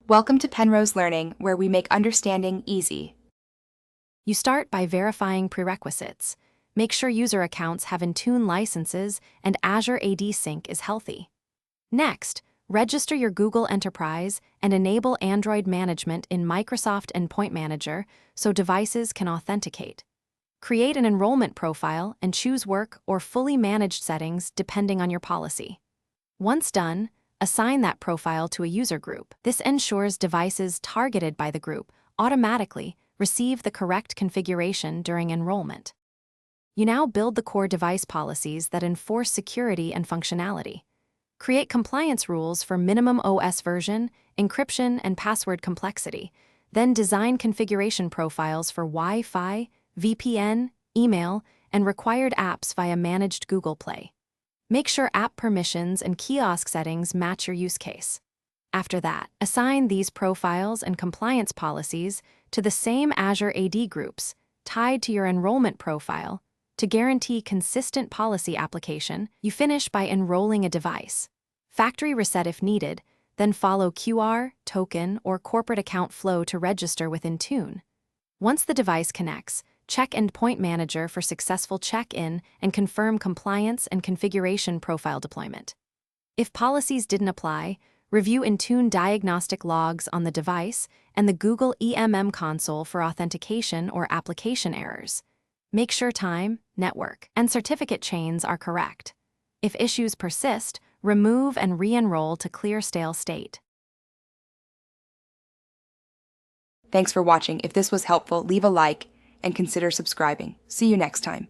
Welcome to Penrose Learning, where we make understanding easy. You start by verifying prerequisites. Make sure user accounts have Intune licenses and Azure AD Sync is healthy. Next, register your Google Enterprise and enable Android management in Microsoft Endpoint Manager so devices can authenticate. Create an enrollment profile and choose work or fully managed settings depending on your policy. Once done, assign that profile to a user group. This ensures devices targeted by the group automatically receive the correct configuration during enrollment. You now build the core device policies that enforce security and functionality. Create compliance rules for minimum OS version, encryption, and password complexity. Then design configuration profiles for Wi-Fi, VPN, email, and required apps via managed Google Play. Make sure app permissions and kiosk settings match your use case. After that, assign these profiles and compliance policies to the same Azure AD groups tied to your enrollment profile. To guarantee consistent policy application, you finish by enrolling a device. Factory reset if needed, then follow QR, token, or corporate account flow to register with Intune. Once the device connects, check Endpoint Manager for successful check-in and confirm compliance and configuration profile deployment. If policies didn't apply, review Intune diagnostic logs on the device and the Google EMM console for authentication or application errors. Make sure time, network, and certificate chains are correct. If issues persist, remove and re-enroll to clear stale state. Thanks for watching. If this was helpful, leave a like and consider subscribing. See you next time.